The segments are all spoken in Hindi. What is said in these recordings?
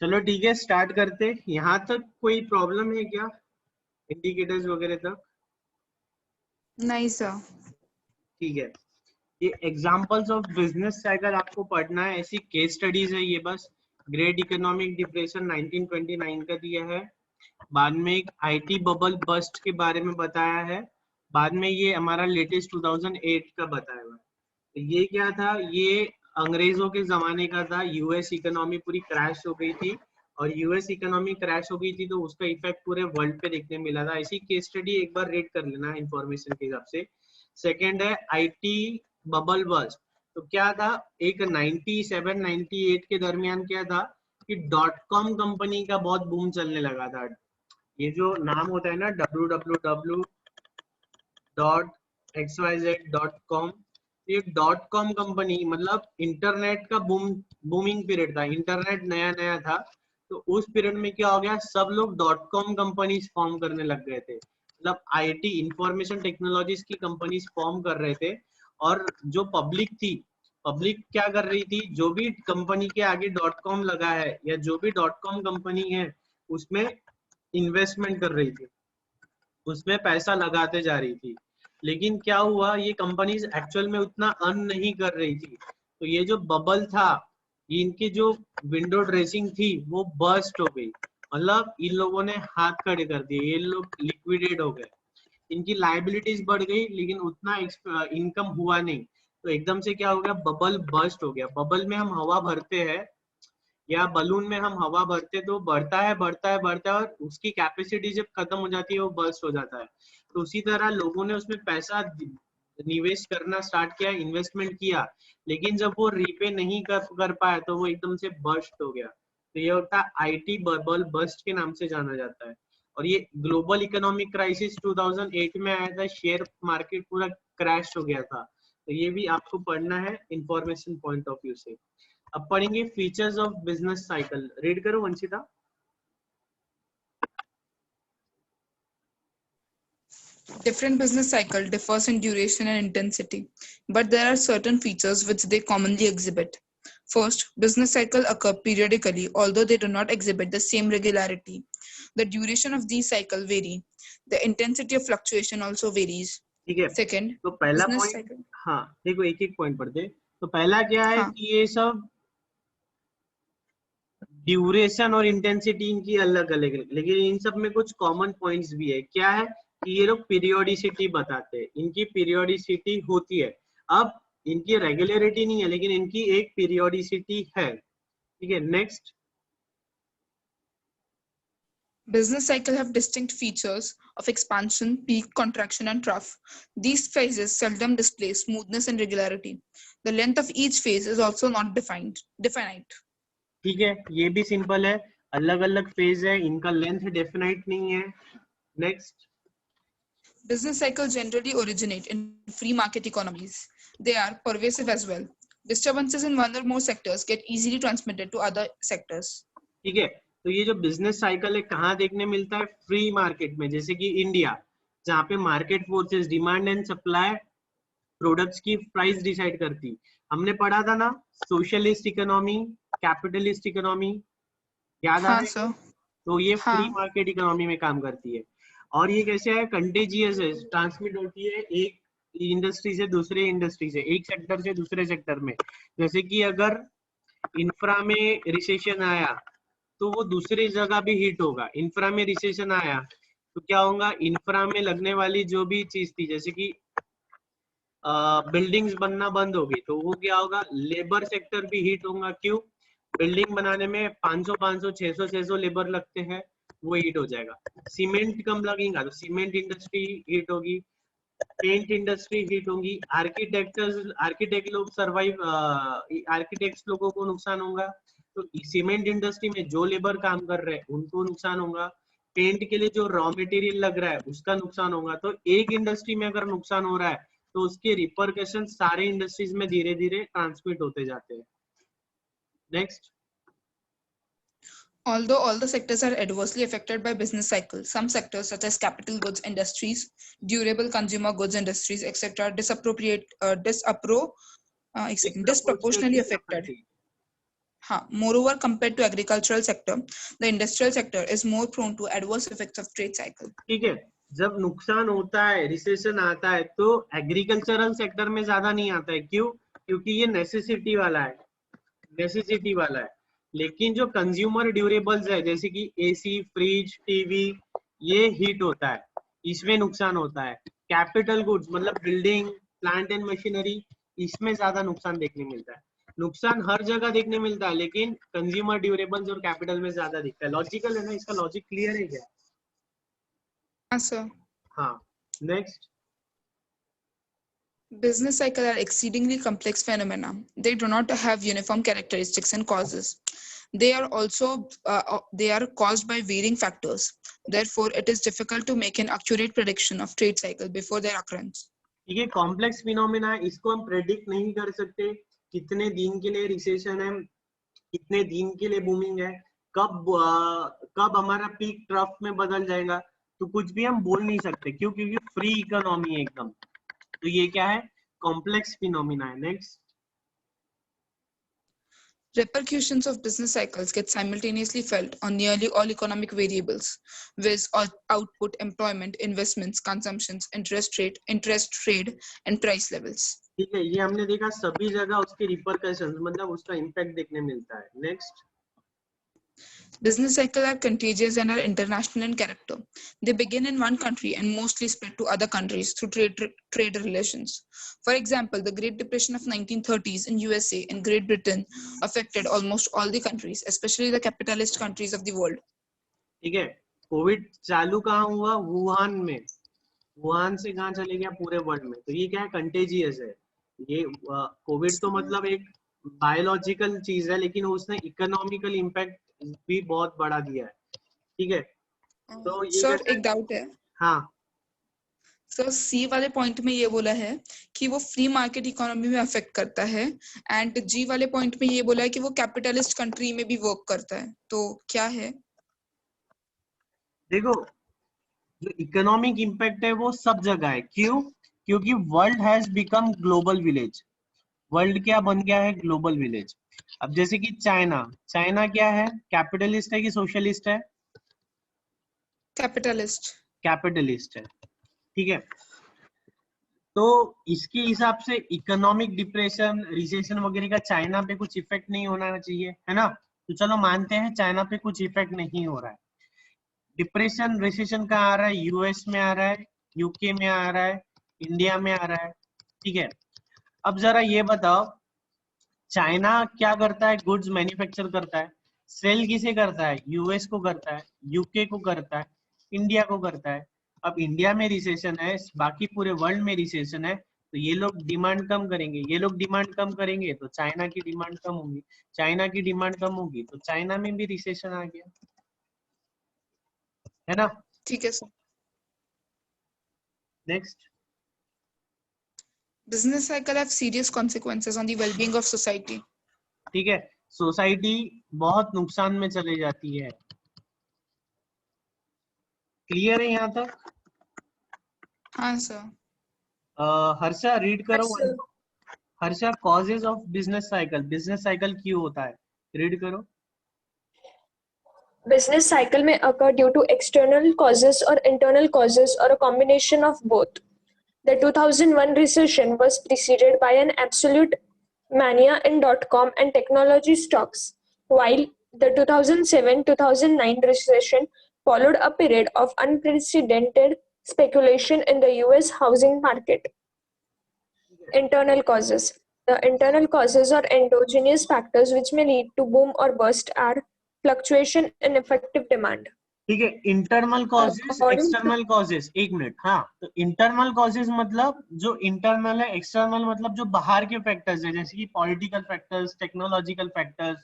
चलो ठीक है, स्टार्ट करते। यहाँ तक कोई प्रॉब्लम है क्या, इंडिकेटर्स वगैरह तक? नहीं सर। ठीक है, ये एग्जांपल्स ऑफ बिजनेस साइकिल आपको पढ़ना है, ऐसी केस स्टडीज है ये बस। ग्रेट इकोनॉमिक डिप्रेशन 1929 का दिया है, बाद में एक आईटी बबल बस्ट के बारे में बताया है, बाद में ये हमारा लेटेस्ट 2008 का बताया हुआ है। तो ये क्या था, ये अंग्रेजों के जमाने का था। यूएस इकोनॉमी पूरी क्रैश हो गई थी, और यूएस इकोनॉमी क्रैश हो गई थी तो उसका इफेक्ट पूरे वर्ल्ड पे देखने मिला था। ऐसी केस स्टडी एक बार रीड कर लेना इंफॉर्मेशन के हिसाब से। सेकेंड है आईटी बबल बस्ट। तो क्या था, एक 97 98 के दरमियान क्या था कि डॉट कॉम कंपनी का बहुत बूम चलने लगा था। ये जो नाम होता है ना www.xyz.com, ये डॉट कॉम कंपनी मतलब इंटरनेट का बूमिंग पीरियड था, इंटरनेट नया नया था। तो उस पीरियड में क्या हो गया, सब लोग डॉट कॉम कंपनीज फॉर्म करने लग गए थे, मतलब आईटी इंफॉर्मेशन टेक्नोलॉजीज की कंपनीज फॉर्म कर रहे थे। और जो पब्लिक थी, पब्लिक क्या कर रही थी, जो भी कंपनी के आगे डॉट कॉम लगा है या जो भी डॉट कॉम कंपनी है उसमें इन्वेस्टमेंट कर रही थी, उसमें पैसा लगाते जा रही थी। लेकिन क्या हुआ, ये कंपनीज एक्चुअल में उतना अर्न नहीं कर रही थी। तो ये जो बबल था, इनकी जो विंडो ड्रेसिंग थी वो बर्स्ट हो गई, मतलब इन लोगों ने हाथ खड़े कर दिए, ये लोग लिक्विडेट हो गए, इनकी लाइबिलिटीज बढ़ गई लेकिन उतना इनकम हुआ नहीं। तो एकदम से क्या हो गया, बबल बर्स्ट हो गया। बबल में हम हवा भरते हैं या बलून में हम हवा भरते तो बढ़ता है बढ़ता है बढ़ता है, और उसकी कैपेसिटी जब खत्म हो जाती है वो बर्स्ट हो जाता है। तो उसी तरह लोगों ने उसमें पैसा निवेश करना स्टार्ट किया, इन्वेस्टमेंट किया, लेकिन जब वो रीपे नहीं कर पाया तो वो एकदम से बर्स्ट हो गया। तो ये होता है आईटी बबल बर्स्ट के नाम से जाना जाता है। और ये ग्लोबल इकोनॉमिक क्राइसिस 2008 में आया था, शेयर मार्केट पूरा क्रैश हो गया था। तो ये भी आपको पढ़ना है इंफॉर्मेशन पॉइंट ऑफ व्यू से। अब पढ़ेंगे features of business cycle. Read करो Vanshita. Different business cycle differs in duration and intensity, but there are certain features which they commonly exhibit. First, business cycle occur periodically, although they do not exhibit the same regularity. The duration of these cycle vary. The intensity of fluctuation also varies. ठीक है, Second, तो पहला business पॉइंट, cycle. हाँ देखो एक एक पॉइंट पढ़ते। तो पहला क्या है हाँ. कि ये सब ड्यूरेशन और इंटेंसिटी इनकी अलग अलग है, लेकिन इन सब में कुछ कॉमन पॉइंट्स भी है। क्या है कि ये लोग पीरियोडिसिटी बताते हैं, इनकी पीरियोडिसिटी होती है। अब इनकी रेगुलरिटी नहीं है लेकिन इनकी एक पीरियोडिसिटी है। ठीक है, next. Business cycle have distinct features of expansion, peak, contraction, and trough. These phases seldom display smoothness and regularity. The length of each phase is also not definite. ठीक है, ये भी सिंपल है, अलग अलग फेज है, इनका लेंथ डेफिनाइट नहीं है। Next. Business cycles generally originate in free market economies. They are pervasive as well. Disturbances in one or more sectors get easily transmitted to other sectors. ठीक है, तो ये जो बिजनेस साइकिल है कहाँ देखने मिलता है, फ्री मार्केट में, जैसे कि इंडिया, जहाँ पे market forces demand and supply products की प्राइस डिसाइड करती। हमने पढ़ा था ना, सोशलिस्ट इकोनॉमी, कैपिटलिस्ट इकोनॉमी, याद आ हाँ रहा है? सर. तो ये फ्री हाँ. मार्केट इकोनॉमी में काम करती है। और ये कैसे है, कंटेजियस है, ट्रांसमिट होती है एक इंडस्ट्री से दूसरे इंडस्ट्री से, एक सेक्टर से दूसरे सेक्टर में। जैसे कि अगर इंफ्रा में रिसेशन आया तो वो दूसरी जगह भी हिट होगा। इंफ्रा में रिसेशन आया तो क्या होगा, इंफ्रा में लगने वाली जो भी चीज थी, जैसे कि बिल्डिंग्स बनना बंद होगी तो वो क्या होगा, लेबर सेक्टर भी हिट होगा। क्यों, बिल्डिंग बनाने में 500 500 600 600 लेबर लगते हैं, वो हिट हो जाएगा। सीमेंट कम लगेगा तो सीमेंट इंडस्ट्री हिट होगी, पेंट इंडस्ट्री हिट होगी, आर्किटेक्ट लोग सर्वाइव, आर्किटेक्ट्स लोगों को नुकसान होगा। तो सीमेंट इंडस्ट्री में जो लेबर काम कर रहे हैं उनको नुकसान होगा, पेंट के लिए जो रॉ मटेरियल लग रहा है उसका नुकसान होगा। तो एक इंडस्ट्री में अगर नुकसान हो रहा है तो उसके रिपरकशन सारे इंडस्ट्रीज में धीरे धीरे ट्रांसमिट होते जाते हैं। Next. Although all the sectors are adversely affected by business cycles, some sectors such as capital goods industries, durable consumer goods industries, etc., disproportionately affected. Moreover, compared to agricultural sector, the industrial sector is more prone to adverse effects of trade cycle. ठीक है, जब नुकसान होता है, रिसेशन आता है, तो एग्रीकल्चरल सेक्टर में ज्यादा नहीं आता है. क्यों? क्योंकि ये नेसेसिटी वाला है. लेकिन जो कंज्यूमर ड्यूरेबल्स है, जैसे कि एसी, फ्रिज, टीवी, ये हीट होता है, इसमें नुकसान होता है. कैपिटल गुड्स मतलब बिल्डिंग, प्लांट एंड मशीनरी, इसमें ज्यादा नुकसान देखने मिलता है. नुकसान हर जगह देखने मिलता है, लेकिन कंज्यूमर ड्यूरेबल्स और कैपिटल में ज्यादा दिखता है. लॉजिकल है ना? इसका लॉजिक क्लियर है क्या? हाँ सर. हाँ, next. Business cycles are exceedingly complex phenomena. They do not have uniform characteristics and causes. They are also they are caused by varying factors. Therefore, it is difficult to make an accurate prediction of trade cycle before their occurrence. ये कॉम्प्लेक्स फिनोमेना है, इसको हम प्रेडिक्ट नहीं कर सकते. कितने दिन के लिए रिसेशन है, कितने दिन के लिए बूमिंग है, कब हमारा पीक ट्रफ में बदल जाएगा, तो कुछ भी हम बोल नहीं सकते. क्यों? क्योंकि फ्री इकोनॉमी है एकदम. तो ये क्या है? कॉम्प्लेक्स फिनोमेना है. Next. Repercussions of business cycles get simultaneously felt on nearly all economic variables, viz. output, employment, investments, consumptions, interest rate, and price levels. ठीक है, ये हमने देखा सभी जगह उसके रिपरकशंस मतलब उसका इम्पैक्ट देखने मिलता है. Next. Business cycles are contagious and are international in character. They begin in one country and mostly spread to other countries through trade relations. For example, the Great Depression of 1930s in USA and Great Britain affected almost all the countries, especially the capitalist countries of the world. ठीक है, कोविड चालू कहाँ हुआ? वुहान में. वुहान से कहाँ चले गया? पूरे वर्ल्ड में. तो ये क्या है? कंटेजियस है. ये कोविड तो मतलब एक बायोलॉजिकल चीज है, लेकिन उसने इकोनॉमिकल इम्पैक्ट भी बहुत बड़ा दिया है. ठीक है, तो ये सर एक डाउट है. हाँ सर सी वाले पॉइंट में ये बोला है कि वो फ्री मार्केट इकोनॉमी में अफेक्ट करता है, एंड जी वाले पॉइंट में ये बोला है कि वो कैपिटलिस्ट कंट्री में भी वर्क करता है. तो क्या है? देखो, जो इकोनॉमिक इम्पैक्ट है वो सब जगह है. क्यों? क्योंकि world has become global village. World क्या बन गया है? Global village. अब जैसे कि चाइना क्या है? कैपिटलिस्ट है कि सोशलिस्ट है? कैपिटलिस्ट है. ठीक है, तो इसके हिसाब से इकोनॉमिक डिप्रेशन, रिसेशन वगैरह का चाइना पे कुछ इफेक्ट नहीं होना चाहिए, है ना? तो चलो मानते हैं चाइना पे कुछ इफेक्ट नहीं हो रहा है. डिप्रेशन, रिसेशन कहाँ आ रहा है? यूएस में आ रहा है, यूके में आ रहा है, इंडिया में आ रहा है. ठीक है, अब जरा ये बताओ, चाइना क्या करता है? गुड्स मैन्युफैक्चर करता है. सेल किसे करता है? यूएस को करता है, यूके को करता है, इंडिया को करता है. अब इंडिया में रिसेशन है, बाकी पूरे वर्ल्ड में रिसेशन है, तो ये लोग डिमांड कम करेंगे. ये लोग डिमांड कम करेंगे तो चाइना की डिमांड कम होगी. चाइना की डिमांड कम होगी तो चाइना में भी रिसेशन आ गया, है ना? ठीक है sir. Next. Business cycle have serious consequences on the well-being of society. ठीक है, सोसाइटी बहुत नुकसान में चले जाती है. क्लियर है यहाँ तक? हाँ सर. हर्षा रीड करो. Harsha, causes of business cycle क्यों होता है? रीड करो. Business cycle may occur due to external causes or internal causes or a combination of both. The 2001 recession was preceded by an absolute mania in dot-com and technology stocks, while the 2007-2009 recession followed a period of unprecedented speculation in the US housing market. Internal causes. The internal causes or endogenous factors which may lead to boom or bust are fluctuation in effective demand. ठीक है, इंटरनल कॉजेज, एक्सटर्नल कॉजेज. एक मिनट. हाँ, तो इंटरनल कॉजेज मतलब जो इंटरनल है, एक्सटर्नल मतलब जो बाहर के फैक्टर्स है, जैसे कि political factors, technological factors,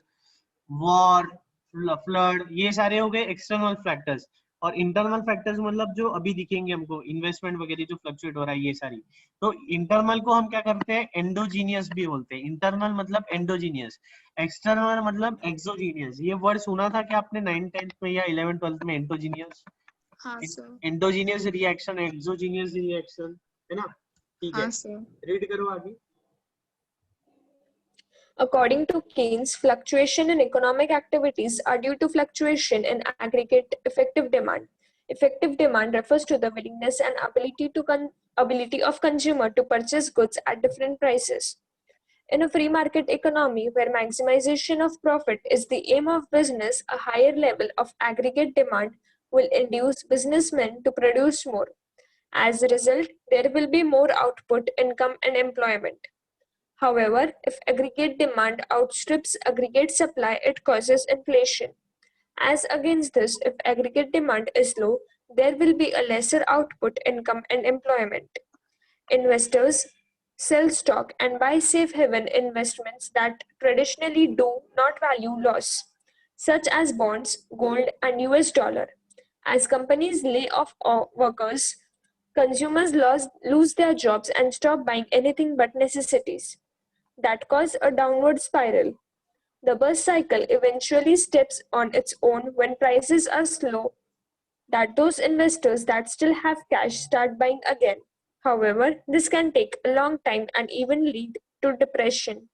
war, flood, ये सारे हो गए एक्सटर्नल फैक्टर्स. और इंटरनल फैक्टर्स मतलब जो अभी दिखेंगे हमको, इन्वेस्टमेंट वगैरह जो फ्लक्चुएट हो रहा है, ये सारी. तो इंटरनल को हम क्या करते हैं? एंडोजीनियस भी बोलते हैं. इंटरनल मतलब एंडोजीनियस, एक्सटर्नल मतलब एक्सोजीनियस. ये वर्ड सुना था क्या आपने 9th 10th में या 11th 12th में? एंडोजीनियस. हाँ sir. Endogenous reaction, exogenous reaction, है ना? ठीक है, हाँ सर. रीड करो आगे. According to Keynes, fluctuation in economic activities are due to fluctuation in aggregate effective demand. Effective demand refers to the willingness and ability of consumer to purchase goods at different prices. In a free market economy where maximization of profit is the aim of business, a higher level of aggregate demand will induce businessmen to produce more. As a result, there will be more output, income, and employment. However, if aggregate demand outstrips aggregate supply, it causes inflation. As against this, if aggregate demand is low, there will be a lesser output, income, and employment. Investors sell stock and buy safe haven investments that traditionally do not value loss, such as bonds, gold, and US dollar. As companies lay off workers, consumers lose their jobs and stop buying anything but necessities. That cause a downward spiral. The bus cycle eventually steps on its own when prices are slow, that those investors that still have cash start buying again. However, this can take a long time and even lead to depression.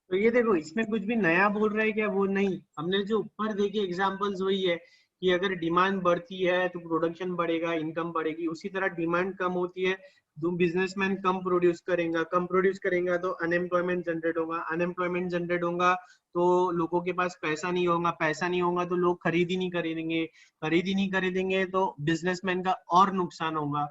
तो ये देखो, इसमें कुछ भी नया बोल रहा है क्या? वो नहीं, हमने जो ऊपर देखे एग्जांपल्स वही है कि अगर डिमांड बढ़ती है तो प्रोडक्शन बढ़ेगा, इनकम बढ़ेगी। उसी तरह डिमांड कम होती है तो बिजनेसमैन कम प्रोड्यूस करेगा तो अनएम्प्लॉयमेंट जनरेट होगा, अनएम्प्लॉयमेंट जनरेट होगा तो लोगों के पास पैसा नहीं होगा तो लोग खरीद ही नहीं खरीदेंगे तो बिजनेसमैन का और नुकसान होगा।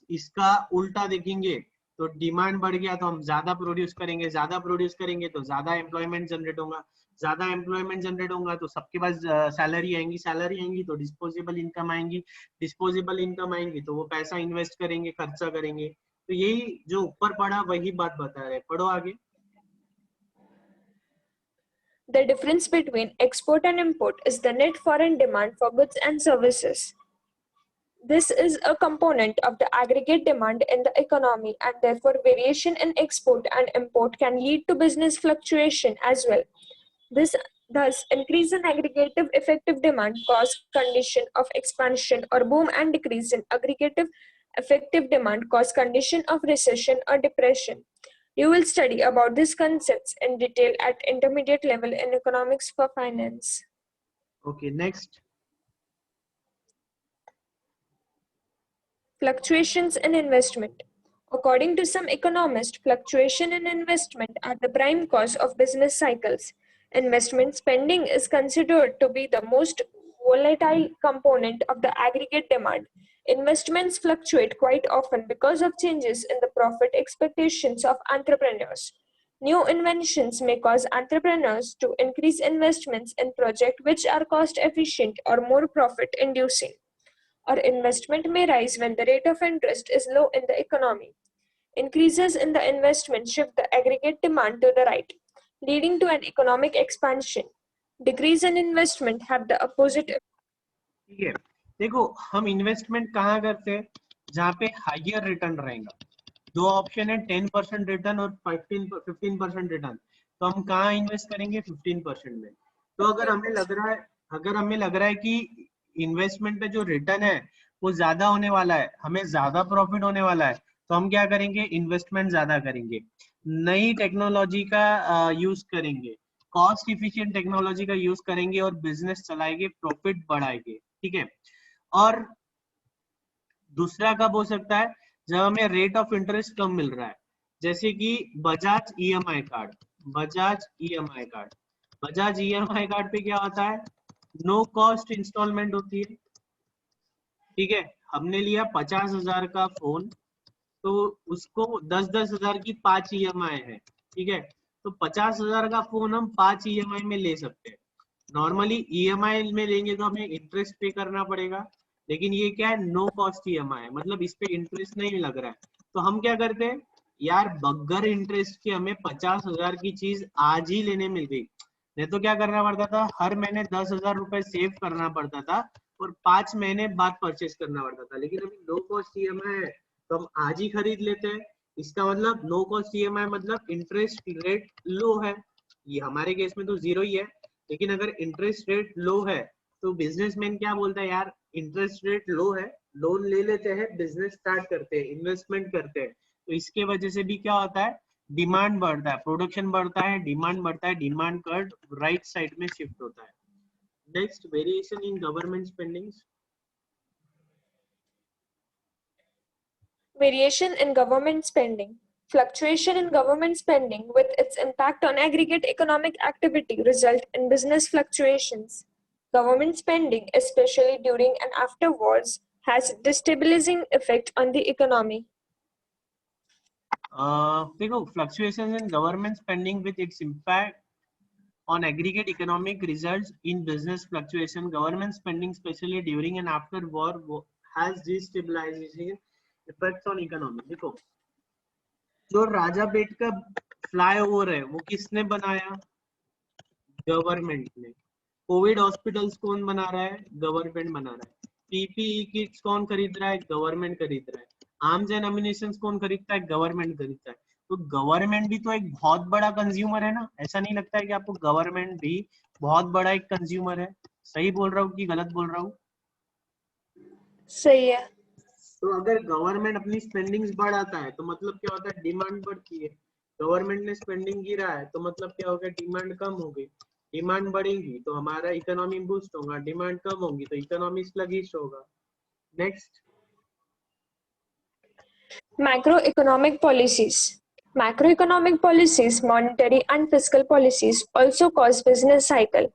इसका उल्टा देखेंगे तो डिमांड बढ़ गया तो हम ज्यादा प्रोड्यूस करेंगे तो ज्यादा एम्प्लॉयमेंट जनरेट होगा तो सबके पास सैलरी आएंगी तो डिस्पोजेबल इनकम आएंगी तो वो पैसा इन्वेस्ट करेंगे, खर्चा करेंगे। तो यही जो ऊपर पढ़ा वही बात बता रहे। पढ़ो आगे। The difference between export and import is the net foreign demand for goods and services. This is a component of the aggregate demand in the economy, and therefore variation in export and import can lead to business fluctuation as well. This thus increase in aggregative effective demand cause condition of expansion or boom, and decrease in aggregative effective demand cause condition of recession or depression. You will study about these concepts in detail at intermediate level in economics for finance. Okay, next. Fluctuations in investment. According to some economists, fluctuation in investment are the prime cause of business cycles. Investment spending is considered to be the most volatile component of the aggregate demand. Investments fluctuate quite often because of changes in the profit expectations of entrepreneurs. New inventions may cause entrepreneurs to increase investments in projects which are cost efficient or more profit inducing. Or investment may rise when the rate of interest is low in the economy. Increases in the investment shift the aggregate demand to the right, leading to an economic expansion. Decrease in investment have the opposite. ठीक है, देखो हम इन्वेस्टमेंट कहाँ करते हैं? जहाँ पे हायर रिटर्न रहेगा। दो ऑप्शन है, 10% रिटर्न और 15% रिटर्न। तो हम कहाँ इन्वेस्ट करेंगे? 15% में। तो अगर हमें लग रहा है कि इन्वेस्टमेंट पे जो रिटर्न है वो ज्यादा होने वाला है, हमें ज्यादा प्रॉफिट होने वाला है, तो हम क्या करेंगे? इन्वेस्टमेंट ज्यादा करेंगे, नई टेक्नोलॉजी का यूज करेंगे, कॉस्ट इफिशिएंट टेक्नोलॉजी का यूज करेंगे और बिजनेस चलाएंगे, प्रॉफिट बढ़ाएंगे। ठीक है। और दूसरा कब हो सकता है? जब हमें रेट ऑफ इंटरेस्ट कम मिल रहा है, जैसे कि बजाज ईएमआई कार्ड पे क्या होता है? नो कॉस्ट इंस्टॉलमेंट होती है। ठीक है, हमने लिया 50,000 का फोन, तो उसको 10,000 की 5 ईएमआई है। ठीक है, तो 50,000 का फोन हम 5 ईएमआई में ले सकते हैं। नॉर्मली ईएमआई में लेंगे तो हमें इंटरेस्ट पे करना पड़ेगा, लेकिन ये क्या है? नो कॉस्ट ईएमआई, मतलब इस पे इंटरेस्ट नहीं लग रहा है। तो हम क्या करते हैं यार, बगैर इंटरेस्ट के हमें 50,000 की चीज आज ही लेने मिल गई। नहीं तो क्या करना पड़ता था? हर महीने 10,000 रुपए सेव करना पड़ता था और 5 महीने बाद परचेस करना पड़ता था। लेकिन अभी नो कॉस्ट ईएमआई है तो हम आज ही खरीद लेते हैं। इसका मतलब नो कॉस्ट ईएमआई मतलब इंटरेस्ट रेट लो है। ये हमारे केस में तो 0 ही है, लेकिन अगर इंटरेस्ट रेट लो है तो बिजनेसमैन क्या बोलता है? यार इंटरेस्ट रेट लो है, लोन ले लेते हैं, बिजनेस स्टार्ट करते हैं, इन्वेस्टमेंट करते हैं। तो इसके वजह से भी क्या होता है? डिमांड बढ़ता है, प्रोडक्शन बढ़ता है, डिमांड बढ़ता है, डिमांड कर्व राइट साइड में शिफ्ट होता है। Next, variation in government spendings. Variation in government spending. Fluctuation in government spending with its impact on aggregate economic activity result in business fluctuations. Government spending, especially during and after wars, has destabilizing effect on the economy. देखो, fluctuations in government spending with its impact on aggregate economic results in business fluctuation. Government spending, especially during and after war, has destabilizing effects on economy. देखो, जो राजापेट का फ्लाईओवर है वो किसने बनाया? गवर्नमेंट ने। कोविड हॉस्पिटल्स कौन बना रहा है? गवर्नमेंट बना रहा है। पीपीई किट्स कौन खरीद रहा है? गवर्नमेंट खरीद रहा है। आर्म्स एंड एम्युनिशंस कौन खरीदता है? गवर्नमेंट खरीदता है। तो गवर्नमेंट भी तो एक बहुत बड़ा कंज्यूमर है ना? ऐसा नहीं लगता है कि आपको गवर्नमेंट भी बहुत बड़ा एक कंज्यूमर है? सही बोल रहा हूँ कि गलत बोल रहा हूँ? सही है। तो अगर गवर्नमेंट अपनी स्पेंडिंग्स बढ़ाता है तो मतलब क्या होता है? डिमांड बढ़ती है। गवर्नमेंट ने स्पेंडिंग गिरा है तो मतलब क्या होगा? डिमांड कम होगी। डिमांड बढ़ेगी तो हमारा इकोनॉमी बूस्ट होगा, डिमांड कम होगी तो इकोनॉमी स्लगिश होगा। Next, Macroeconomic policies. Macroeconomic policies, monetary and fiscal policies also cause business cycle.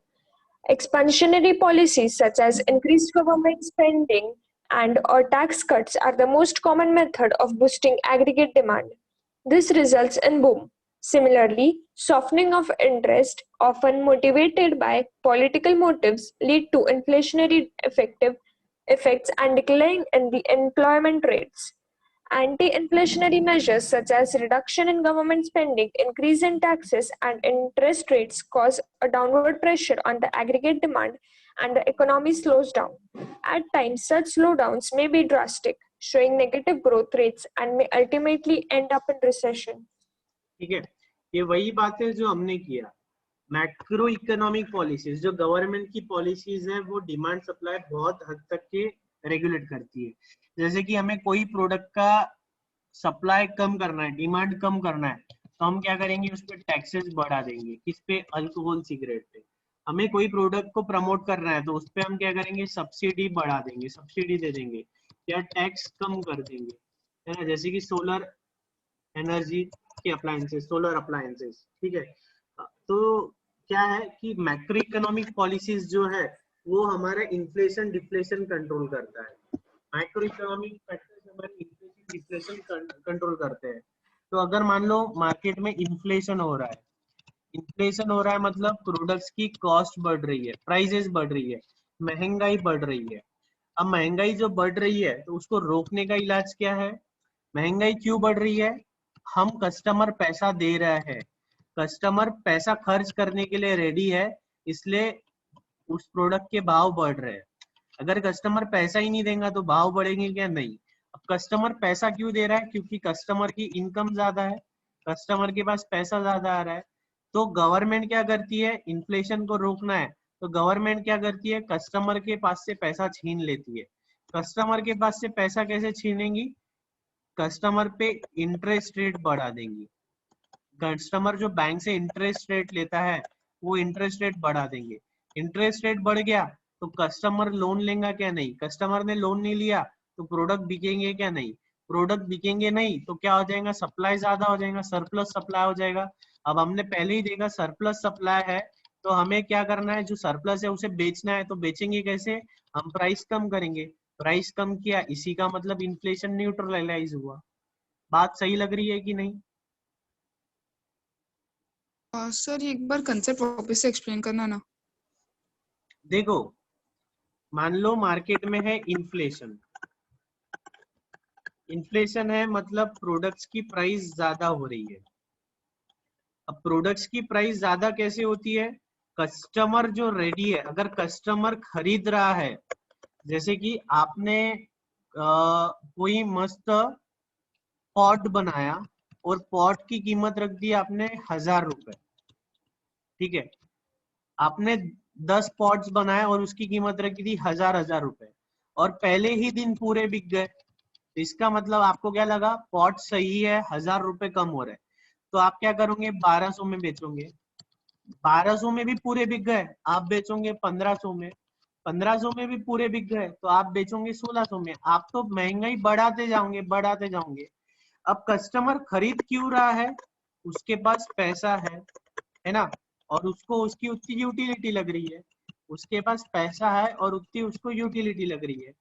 Expansionary policies such as increased government spending and or tax cuts are the most common method of boosting aggregate demand. This results in boom. Similarly, softening of interest, often motivated by political motives, lead to inflationary effects and decline in the employment rates. Anti-inflationary measures such as reduction in government spending, increase in taxes, and interest rates cause a downward pressure on the aggregate demand and the economy slows down. At times, such slowdowns may be drastic, showing negative growth rates and may ultimately end up in recession. ठीक है, ये वही बात है जो हमने किया। मैक्रो इकोनॉमिक पॉलिसीज, जो गवर्नमेंट की पॉलिसीज है, वो डिमांड सप्लाई बहुत हद तक के रेगुलेट करती है। जैसे कि हमें कोई प्रोडक्ट का सप्लाई कम करना है, डिमांड कम करना है, तो हम क्या करेंगे? उस पर टैक्सेस बढ़ा देंगे। किस पे? अल्कोहल, सिगरेट पे। हमें कोई प्रोडक्ट को प्रमोट करना है तो उस पर हम क्या करेंगे? सब्सिडी बढ़ा देंगे, सब्सिडी दे देंगे या टैक्स कम कर देंगे, है ना? जैसे कि सोलर एनर्जी के अप्लायंसेस, सोलर अप्लायंसेस, ठीक है। तो क्या है कि मैक्रो इकोनॉमिक पॉलिसीज जो है वो हमारा इन्फ्लेशन डिफ्लेशन कंट्रोल करता है। मैक्रो इकोनॉमिक फैक्टर्स हमारे इन्फ्लेशन डिफ्लेशन कंट्रोल करते हैं। तो अगर मान लो मार्केट में इन्फ्लेशन हो रहा है, इन्फ्लेशन हो रहा है मतलब प्रोडक्ट्स की कॉस्ट बढ़ रही है, प्राइसेस बढ़ रही है, महंगाई बढ़ रही है। अब महंगाई जो बढ़ रही है तो उसको रोकने का इलाज क्या है? महंगाई क्यों बढ़ रही है? हम कस्टमर पैसा दे रहा है, कस्टमर पैसा खर्च करने के लिए रेडी है, इसलिए उस प्रोडक्ट के भाव बढ़ रहे हैं। अगर कस्टमर पैसा ही नहीं देगा तो भाव बढ़ेंगे क्या? नहीं। अब कस्टमर पैसा क्यों दे रहा है? क्योंकि कस्टमर की इनकम ज्यादा है, कस्टमर के पास पैसा ज्यादा आ रहा है। तो गवर्नमेंट क्या करती है? इन्फ्लेशन को रोकना है तो गवर्नमेंट क्या करती है? कस्टमर के पास से पैसा छीन लेती है। कस्टमर के पास से पैसा कैसे छीनेंगी? कस्टमर पे इंटरेस्ट रेट बढ़ा देंगी। कस्टमर जो बैंक से इंटरेस्ट रेट लेता है वो इंटरेस्ट रेट बढ़ा देंगे। इंटरेस्ट रेट बढ़ गया तो कस्टमर लोन लेगा क्या? नहीं। कस्टमर ने लोन नहीं लिया तो प्रोडक्ट बिकेंगे क्या? नहीं। प्रोडक्ट बिकेंगे नहीं तो क्या हो जाएगा? सप्लाई ज्यादा हो जाएगा, सरप्लस सप्लाई हो जाएगा। अब हमने पहले ही देखा सरप्लस सप्लाई है तो हमें क्या करना है? जो सरप्लस है उसे बेचना है। तो बेचेंगे कैसे? हम प्राइस कम करेंगे। प्राइस कम किया, इसी का मतलब इन्फ्लेशन न्यूट्रलाइज हुआ। बात सही लग रही है कि नहीं? सर एक बार कंसेप्ट वापस से एक्सप्लेन करना ना। देखो, मान लो मार्केट में है इन्फ्लेशन। इन्फ्लेशन है मतलब प्रोडक्ट्स की प्राइस ज्यादा हो रही है। अब प्रोडक्ट्स की प्राइस ज्यादा कैसे होती है? कस्टमर जो रेडी है, अगर कस्टमर खरीद रहा है, जैसे कि आपने कोई मस्त पॉट बनाया और पॉट की कीमत रख दी आपने 1000 रुपए, ठीक है। आपने 10 पॉट्स बनाए और उसकी कीमत रखी थी 1000 रुपए और पहले ही दिन पूरे बिक गए। इसका मतलब आपको क्या लगा? पॉट सही है, 1000 रुपए कम हो रहे। तो आप क्या करोगे, 1200 में बेचोगे। 1200 में भी पूरे बिक गए, आप बेचोगे 1500 में। 1500 में भी पूरे बिक गए तो आप बेचोगे 1600 में। आप तो महंगाई बढ़ाते जाओगे, बढ़ाते जाओगे। अब कस्टमर खरीद क्यों रहा है, उसके पास पैसा है ना, और उसको उसकी उतनी यूटिलिटी लग रही है। उसके पास पैसा है और उतनी उसको यूटिलिटी लग रही है।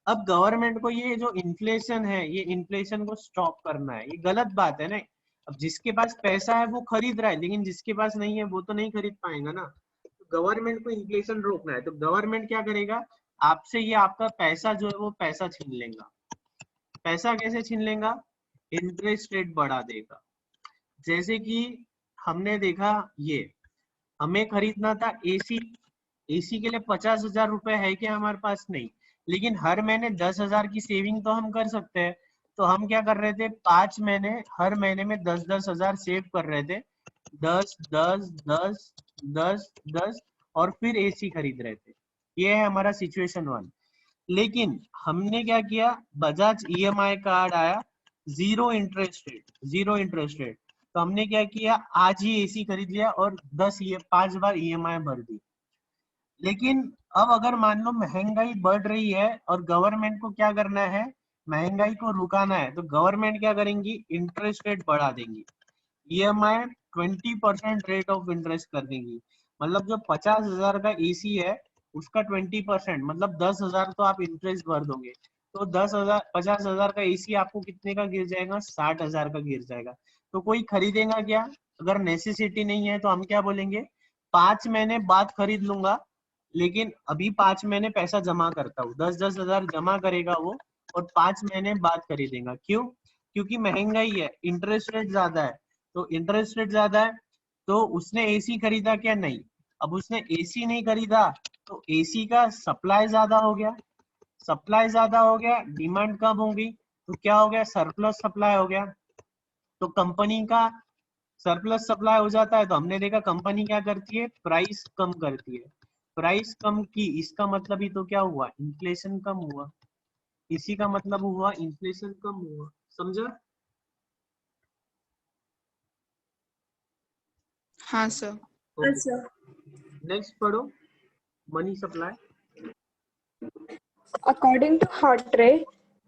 अब गवर्नमेंट को ये जो इन्फ्लेशन है, ये इन्फ्लेशन को स्टॉप करना है। ये गलत बात है ना। अब जिसके पास पैसा है वो खरीद रहा है, लेकिन जिसके पास नहीं है वो तो नहीं खरीद पाएगा ना। तो गवर्नमेंट को इन्फ्लेशन रोकना है, तो गवर्नमेंट क्या करेगा, आपसे ये आपका पैसा जो है वो पैसा छीन लेगा। पैसा कैसे छीन लेगा, इंटरेस्ट रेट बढ़ा देगा। जैसे कि हमने देखा, ये हमें खरीदना था एसी। एसी के लिए 50,000 रुपए है कि हमारे पास नहीं, लेकिन हर महीने 10,000 की सेविंग तो हम कर सकते हैं। तो हम क्या कर रहे थे, 5 महीने, हर महीने में 10,000 सेव कर रहे थे। 10 10 10 10 10 और फिर एसी खरीद रहे थे। ये है हमारा सिचुएशन 1। लेकिन हमने क्या किया, बजाज ईएमआई कार्ड आया, zero interest rate, zero interest rate. तो हमने क्या किया, आज ही एसी खरीद लिया और 5 बार ईएमआई भर दी। लेकिन अब अगर मान लो महंगाई बढ़ रही है और गवर्नमेंट को क्या करना है, महंगाई को रुकाना है, तो गवर्नमेंट क्या करेंगी, इंटरेस्ट रेट बढ़ा देंगी। ईएमआई 20% रेट ऑफ इंटरेस्ट कर देंगी। मतलब जो 50,000 का एसी है उसका 20%, मतलब 10,000 तो आप इंटरेस्ट भर दोगे। तो 10,000, 50,000 का एसी आपको कितने का गिर जाएगा, 60,000 का गिर जाएगा। तो कोई खरीदेगा क्या, अगर नेसेसिटी नहीं है तो हम क्या बोलेंगे, 5 महीने बाद खरीद लूंगा, लेकिन अभी 5 महीने पैसा जमा करता हूँ। 10,000 जमा करेगा वो और 5 महीने बाद खरीदेगा। क्यों, क्योंकि महंगाई है, इंटरेस्ट रेट ज्यादा है। तो इंटरेस्ट रेट ज्यादा है तो उसने एसी खरीदा क्या, नहीं। अब उसने एसी नहीं खरीदा तो एसी का सप्लाई ज्यादा हो गया। सप्लाई ज्यादा हो गया, डिमांड कम होगी, तो क्या हो गया, सरप्लस सप्लाई हो गया। तो कंपनी का सरप्लस सप्लाई हो जाता है तो हमने देखा कंपनी क्या करती है, प्राइस कम करती है। प्राइस कम की, इसका मतलब ही तो क्या हुआ, इन्फ्लेशन कम हुआ। इसी का मतलब हुआ इन्फ्लेशन कम हुआ। समझा? हाँ सर। अच्छा। नेक्स्ट पढ़ो, money supply. According to Hartree,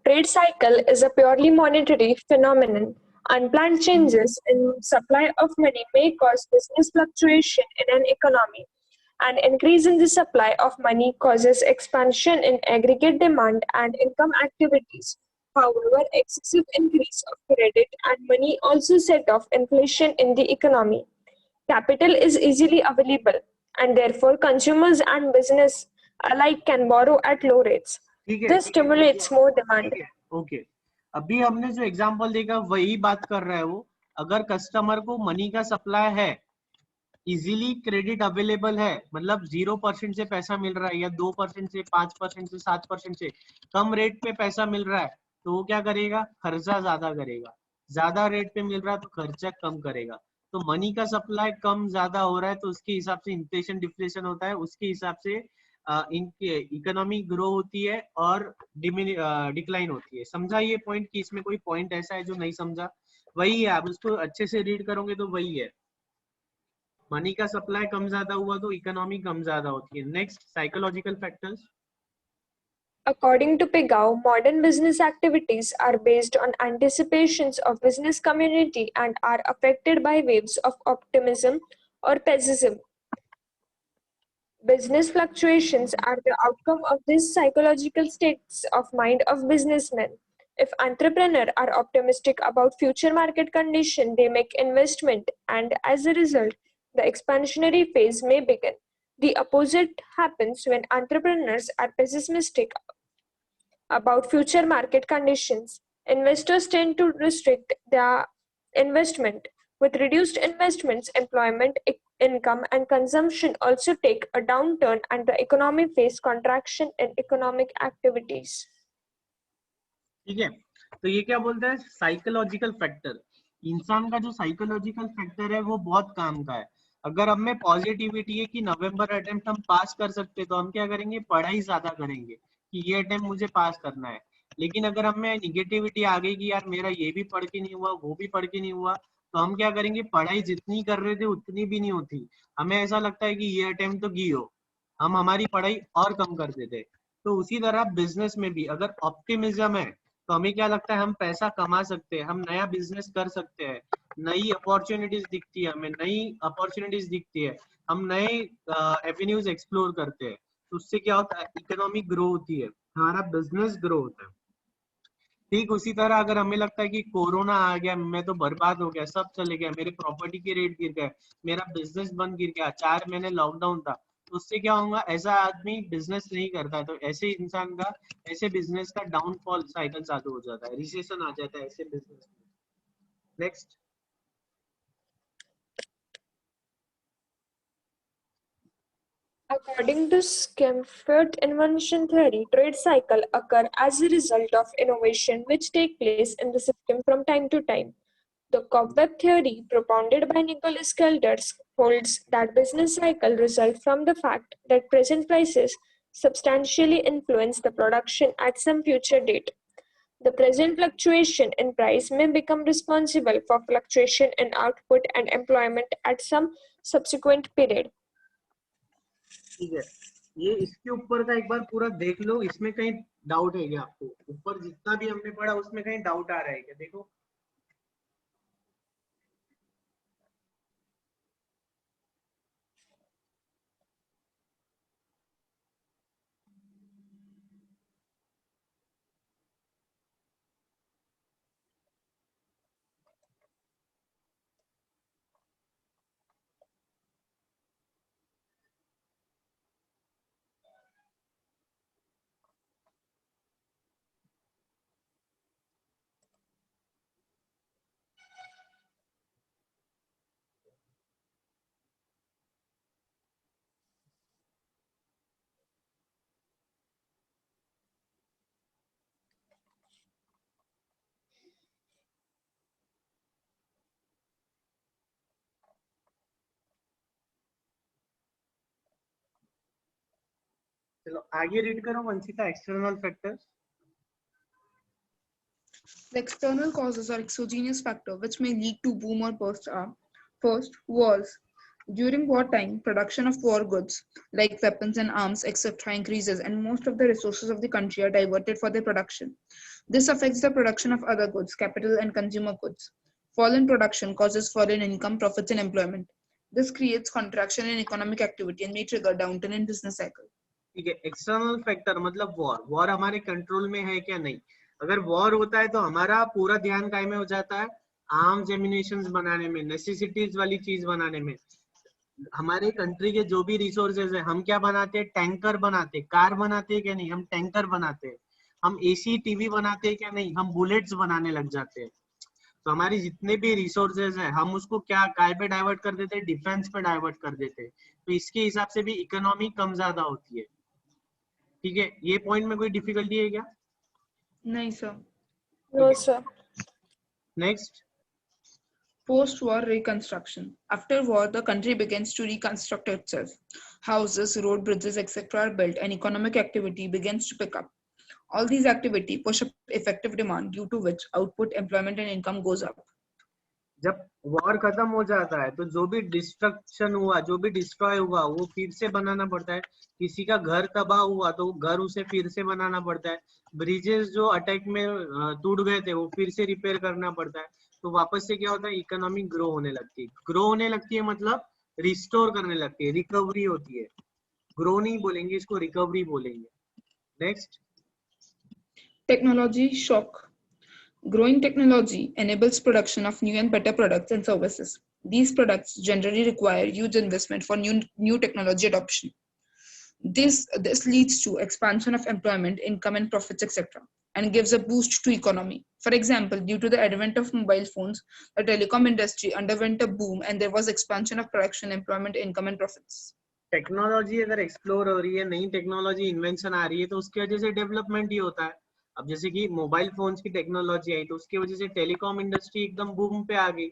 trade cycle is a purely monetary phenomenon. Unplanned changes in supply of money may cause business fluctuation in an economy. An increase in the supply of money causes expansion in aggregate demand and income activities. However, excessive increase of credit and money also set off inflation in the economy. Capital is easily available, and therefore consumers and business alike can borrow at low rates. ठीक है, This stimulates more demand. ठीक है, ओके। अभी हमने जो एग्जांपल देखा वही बात कर रहा है वो। अगर कस्टमर को मनी का सप्लाई है, इजीली क्रेडिट अवेलेबल है, मतलब 0% से पैसा मिल रहा है, या 2% से, 5% से, 7% से कम रेट पे पैसा मिल रहा है, तो वो क्या करेगा, खर्चा ज्यादा करेगा। ज्यादा रेट पे मिल रहा है तो खर्चा कम करेगा। तो मनी का सप्लाई कम ज्यादा हो रहा है तो उसके हिसाब से इन्फ्लेशन डिफ्लेशन होता है, उसके हिसाब से इनके इकोनॉमी ग्रो होती है और डिक्लाइन होती है। समझा ये पॉइंट, कि इसमें कोई पॉइंट ऐसा है जो नहीं समझा? वही है, आप उसको अच्छे से रीड करोगे तो वही है। मनी का सप्लाई कम ज्यादा हुआ तो इकोनॉमी कम ज्यादा होती है। Next, psychological factors. According to Pigou, modern business activities are based on anticipations of business community and are affected by waves of optimism or pessimism. Business fluctuations are the outcome of these psychological states of mind of businessmen. If entrepreneurs are optimistic about future market condition, they make investment, and as a result, the expansionary phase may begin. The opposite happens when entrepreneurs are pessimistic about future market conditions. Investors tend to restrict their investment. With reduced investments, employment, income, and consumption also take a downturn, and the economy face contraction in economic activities. ठीक है, तो ये क्या बोलता है, साइकोलॉजिकल फैक्टर। इंसान का जो साइकोलॉजिकल फैक्टर है वो बहुत काम का है। अगर हमें पॉजिटिविटी है कि नवंबर अटेम्प्ट हम पास कर सकते, तो हम क्या करेंगे, पढ़ाई ज्यादा करेंगे कि ये अटेम्प्ट मुझे पास करना है। लेकिन अगर हमें निगेटिविटी आ गई कि यार मेरा ये भी पढ़ के नहीं हुआ, वो भी पढ़ के नहीं हुआ, तो हम क्या करेंगे, पढ़ाई जितनी कर रहे थे उतनी भी नहीं होती, हमें ऐसा लगता है कि ये अटेम्प्ट तो की हो, हम हमारी पढ़ाई और कम कर देते। तो उसी तरह बिजनेस में भी अगर ऑप्टिमिज्म है तो हमें क्या लगता है हम पैसा कमा सकते हैं, हम नया बिजनेस कर सकते हैं, नई अपॉर्चुनिटीज दिखती है, हमें नई अपॉर्चुनिटीज दिखती है, हम नए एवेन्यूज एक्सप्लोर करते हैं, तो उससे क्या होता है, इकोनॉमिक ग्रो होती है, हमारा बिजनेस ग्रो होता है। ठीक उसी तरह अगर हमें लगता है कि कोरोना आ गया, मैं तो बर्बाद हो गया, सब चले गया, मेरे प्रॉपर्टी के रेट गिर गए, मेरा बिजनेस बंद गिर गया, 4 महीने लॉकडाउन था, तो उससे क्या होगा, ऐसा आदमी बिजनेस नहीं करता है, तो ऐसे इंसान का, ऐसे बिजनेस का डाउनफॉल साइकिल चालू हो जाता है, रिसेशन आ जाता है ऐसे बिजनेस में। Next. According to Skimford invention theory, trade cycle occur as a result of innovation which take place in the system from time to time. The cobweb theory, propounded by Nicholas Calder, holds that business cycle result from the fact that present prices substantially influence the production at some future date. The present fluctuation in price may become responsible for fluctuation in output and employment at some subsequent period. ठीक है, ये इसके ऊपर का एक बार पूरा देख लो, इसमें कहीं डाउट है क्या आपको, ऊपर जितना भी हमने पढ़ा उसमें कहीं डाउट आ रहा है क्या, देखो। चलो आगे रीड करो Vanshita, external factors. The external causes or exogenous factor which may lead to boom or burst are: first, wars. During wartime, production of war goods like weapons and arms, etc., increases, and most of the resources of the country are diverted for their production. This affects the production of other goods, capital, and consumer goods. Fall in production causes fall in income, profits, and employment. This creates contraction in economic activity and may trigger downturn in business cycle. ठीक है, एक्सटर्नल फैक्टर मतलब वॉर, वॉर हमारे कंट्रोल में है क्या नहीं, अगर वॉर होता है तो हमारा पूरा ध्यान काय में हो जाता है, आर्म्स एम्यूनिशंस बनाने में, नेसेसिटीज वाली चीज बनाने में। हमारे कंट्री के जो भी रिसोर्सेज है, हम क्या बनाते हैं, टैंकर बनाते हैं, कार बनाते हैं क्या नहीं, हम टैंकर बनाते हैं, हम एसी टीवी बनाते हैं क्या नहीं, हम बुलेट्स बनाने लग जाते हैं। तो हमारी जितने भी रिसोर्सेज है हम उसको क्या काय पे डाइवर्ट कर देते हैं, डिफेंस पे डाइवर्ट कर देते हैं, तो इसके हिसाब से भी इकोनॉमी कम ज्यादा होती है। ठीक है, ये पॉइंट में कोई डिफिकल्टी है क्या? नहीं sir. No, sir. Next. Post-war reconstruction. After war, the country begins to reconstruct itself. Houses, road, bridges, etc. are built and economic activity begins to pick up. All these activity push up effective demand, due to which output, employment and income goes up. जब वॉर खत्म हो जाता है तो जो भी डिस्ट्रक्शन हुआ, जो भी डिस्ट्रॉय हुआ, वो फिर से बनाना पड़ता है। किसी का घर तबाह हुआ तो घर उसे फिर से बनाना पड़ता है। ब्रिजेस जो अटैक में टूट गए थे वो फिर से रिपेयर करना पड़ता है। तो वापस से क्या होता है, इकोनॉमी ग्रो होने लगती है। ग्रो होने लगती है मतलब रिस्टोर करने लगती है, रिकवरी होती है। ग्रो नहीं बोलेंगे इसको, रिकवरी बोलेंगे। Next. Technology shock. Growing technology enables production of new and better products and services. These products generally require huge investment for new technology adoption. This leads to expansion of employment, income and profits, etc., and gives a boost to economy. For example, due to the advent of mobile phones, the telecom industry underwent a boom and there was expansion of production, employment, income and profits. Technology अगर एक्सप्लोर हो रही है, नई टेक्नोलॉजी इन्वेंशन आ रही है, तो उसकी वजह से डेवलपमेंट ही होता है। अब जैसे कि मोबाइल फोन्स की टेक्नोलॉजी आई तो उसकी वजह से टेलीकॉम इंडस्ट्री एकदम बूम पे आ गई।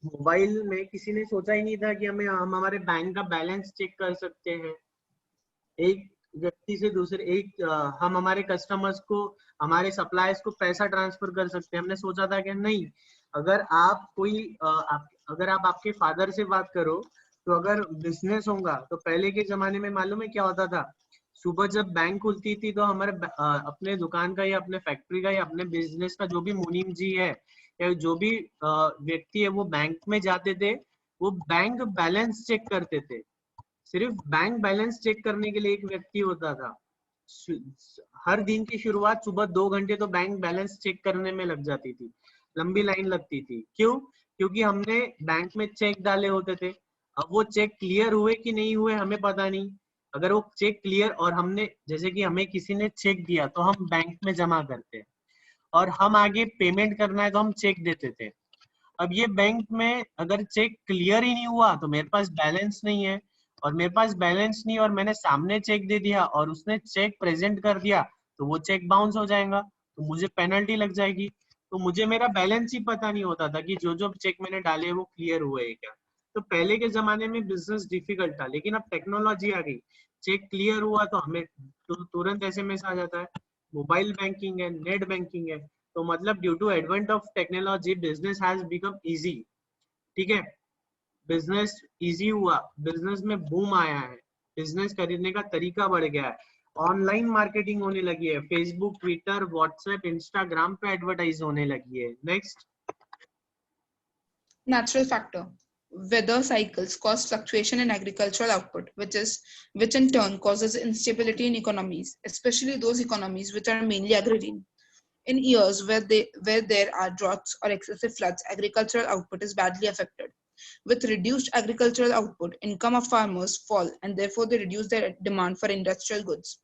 मोबाइल में किसी ने सोचा ही नहीं था कि हम हमारे बैंक का बैलेंस चेक कर सकते हैं, एक व्यक्ति से दूसरे हम हमारे कस्टमर्स को, हमारे सप्लायर्स को पैसा ट्रांसफर कर सकते हैं। हमने सोचा था कि नहीं, अगर आप कोई अगर आप आपके फादर से बात करो, तो अगर बिजनेस होगा तो पहले के जमाने में मालूम है क्या होता था? सुबह जब बैंक खुलती थी तो हमारे अपने दुकान का या अपने फैक्ट्री का या अपने बिजनेस का जो भी मुनीम जी है या जो भी व्यक्ति है वो बैंक में जाते थे, वो बैंक बैलेंस चेक करते थे। सिर्फ बैंक बैलेंस चेक करने के लिए एक व्यक्ति होता था। हर दिन की शुरुआत सुबह 2 घंटे तो बैंक बैलेंस चेक करने में लग जाती थी, लंबी लाइन लगती थी। क्यों? क्योंकि हमने बैंक में चेक डाले होते थे। अब वो चेक क्लियर हुए कि नहीं हुए हमें पता नहीं। अगर वो चेक क्लियर, और हमने जैसे कि हमें किसी ने चेक दिया तो हम बैंक में जमा करते हैं, और हम आगे पेमेंट करना है तो हम चेक देते थे। अब ये बैंक में अगर चेक क्लियर ही नहीं हुआ तो मेरे पास बैलेंस नहीं है, और मेरे पास बैलेंस नहीं और मैंने सामने चेक दे दिया और उसने चेक प्रेजेंट कर दिया, तो वो चेक बाउंस हो जाएगा, तो मुझे पेनल्टी लग जाएगी। तो मुझे मेरा बैलेंस ही पता नहीं होता था कि जो जो चेक मैंने डाले वो क्लियर हुए हैं क्या। तो पहले के जमाने में बिजनेस डिफिकल्ट था, लेकिन अब टेक्नोलॉजी आ गई। चेक क्लियर हुआ तो हमें तुरंत एसएमएस आ जाता है। मोबाइल बैंकिंग है, नेट बैंकिंग है, तो मतलब due to advent of technology business has become easy. ठीक है, बिजनेस इजी हुआ, बिजनेस में बूम आया है, बिजनेस खरीदने का तरीका बढ़ गया है, ऑनलाइन मार्केटिंग होने लगी है, फेसबुक, ट्विटर, व्हाट्सएप, इंस्टाग्राम पे एडवर्टाइज होने लगी है। Next, Natural factor. Weather cycles cause fluctuation in agricultural output, which in turn causes instability in economies, especially those economies which are mainly agrarian. In years where there are droughts or excessive floods, agricultural output is badly affected. With reduced agricultural output, income of farmers fall, and therefore they reduce their demand for industrial goods.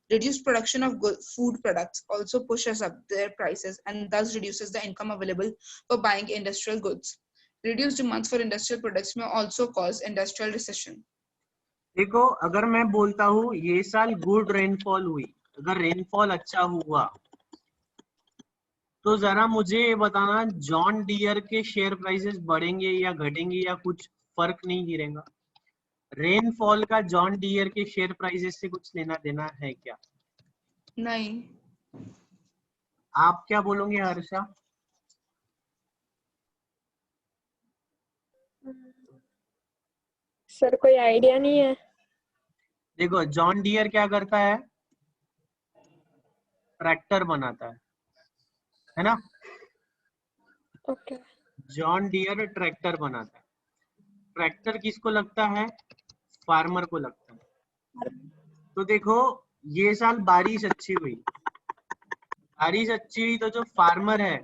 Reduced production of food products also pushes up their prices and thus reduces the income available for buying industrial goods. Reduced demands for industrial products may also cause industrial recession. देखो अगर मैं बोलता हूँ ये साल गुड रेनफॉल हुई, अगर रेनफॉल अच्छा हुआ तो जरा मुझे ये बताना, जॉन डियर के शेयर प्राइसेस बढ़ेंगे या घटेंगे या कुछ फर्क नहीं गिरेगा? रेनफॉल का जॉन डियर के शेयर प्राइसेस से कुछ लेना देना है क्या? नहीं। आप क्या बोलोगे हर्षा? सर कोई आइडिया नहीं है। देखो जॉन डियर क्या करता है, ट्रैक्टर बनाता है ना? ओके। जॉन डियर ट्रैक्टर बनाता है। ट्रैक्टर किसको लगता है? फार्मर को लगता है। तो देखो ये साल बारिश अच्छी हुई, बारिश अच्छी हुई तो जो फार्मर है,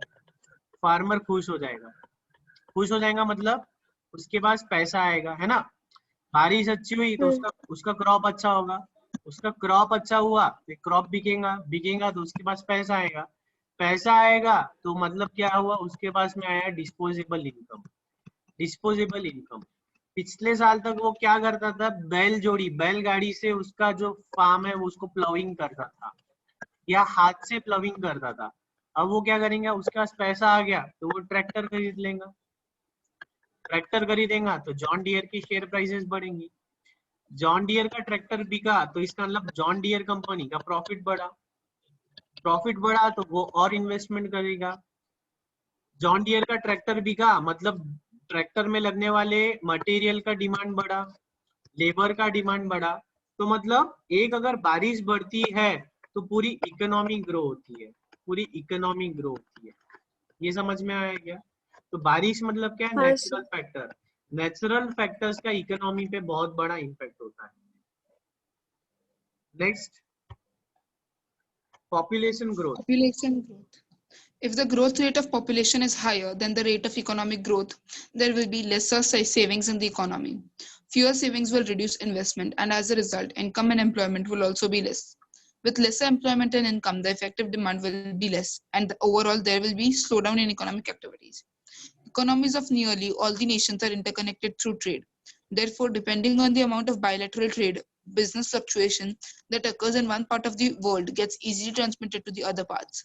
फार्मर खुश हो जाएगा। खुश हो जाएगा मतलब उसके पास पैसा आएगा, है ना? बारिश अच्छी हुई तो उसका क्रॉप अच्छा होगा, उसका क्रॉप अच्छा हुआ तो क्रॉप बिकेगा, बिकेगा तो उसके पास पैसा आएगा, पैसा आएगा तो मतलब क्या हुआ, उसके पास में आया डिस्पोजेबल इनकम। डिस्पोजेबल इनकम, पिछले साल तक वो क्या करता था, बैलगाड़ी से उसका जो फार्म है वो उसको प्लाविंग करता था या हाथ से प्लाविंग करता था। अब वो क्या करेंगे, उसके पास पैसा आ गया तो वो ट्रैक्टर खरीद लेगा, ट्रैक्टर खरीदेगा तो जॉन डियर की शेयर प्राइसेस बढ़ेंगी। जॉन डियर का ट्रैक्टर बिका तो इसका मतलब जॉन डियर कंपनी का प्रॉफिट बढ़ा, प्रॉफिट बढ़ा तो वो और इन्वेस्टमेंट करेगा। जॉन डियर का ट्रैक्टर बिका मतलब ट्रैक्टर में लगने वाले मटेरियल का डिमांड बढ़ा, लेबर का डिमांड बढ़ा, तो मतलब एक अगर बारिश बढ़ती है तो पूरी इकोनॉमी ग्रो होती है, पूरी इकोनॉमी ग्रो होती है। ये समझ में आया क्या? तो बारिश मतलब क्या है, हाँ natural sir. Factor, natural factors का इकोनॉमी पे बहुत बड़ा इम्पैक्ट होता है। Next, population growth. Population growth. If the growth rate of population is higher than the rate of economic growth, there will be lesser savings in the economy. Fewer savings will reduce investment, and as a result, income and employment will also be less. With lesser employment and income, the effective demand will be less, and overall, there will be slowdown in economic activities. Economies of nearly all the nations are interconnected through trade. Therefore, depending on the amount of bilateral trade, business fluctuation that occurs in one part of the world gets easily transmitted to the other parts.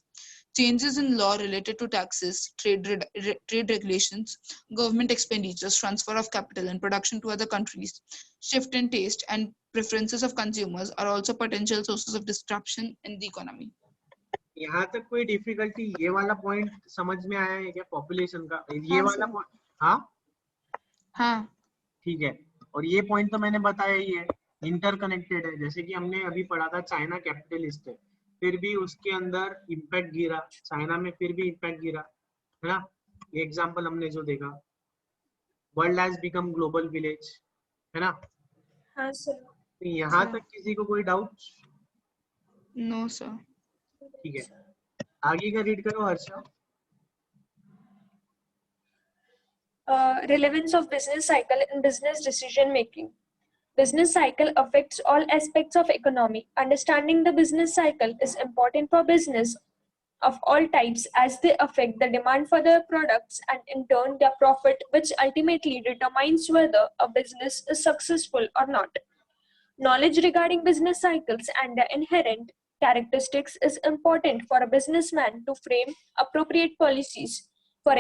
Changes in law related to taxes, trade regulations, government expenditures, transfer of capital and production to other countries, shift in taste and preferences of consumers are also potential sources of disruption in the economy. यहाँ तक कोई डिफिकल्टी? ये वाला पॉइंट समझ में आया है क्या पॉपुलेशन का? ये हाँ, वाला sir. पॉइंट? हाँ हाँ. ठीक है। और ये पॉइंट तो मैंने बताया ही है, इंटरकनेक्टेड है। जैसे कि हमने अभी पढ़ा था चाइना कैपिटलिस्ट है, फिर भी उसके अंदर इम्पैक्ट गिरा, चाइना में फिर भी इम्पैक्ट गिरा, है ना? ये एग्जांपल हमने जो देखा, world has become global village, है ना? हाँ सर। तो यहाँ Sir. तक किसी को कोई डाउट? No, sir. ठीक है, आगे का रीड करो Harsha. Relevance of business cycle in business decision making. Business cycle affects all aspects of economy. Understanding the business cycle is important for business of all types as they affect the demand for their products and in turn their profit, which ultimately determines whether a business is successful or not. Knowledge regarding business cycles and their inherent characteristics is important for a businessman to frame appropriate policies. For